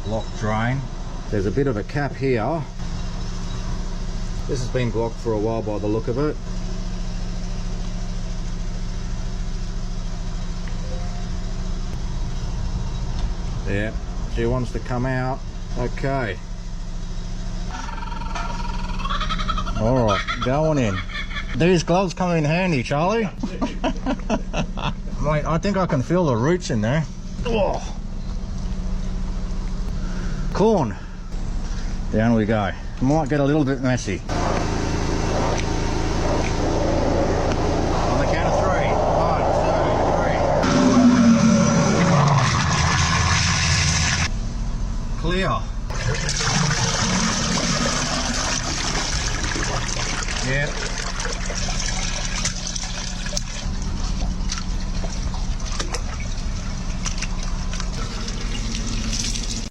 lock drain. There's a bit of a cap here. This has been blocked for a while by the look of it. Yeah, she wants to come out. Okay. Alright, going in. These gloves come in handy, Charlie. Mate, I think I can feel the roots in there. Oh. Corn. Down we go. Might get a little bit messy. On the count of 3. 1, 2, 3. Clear. Yep.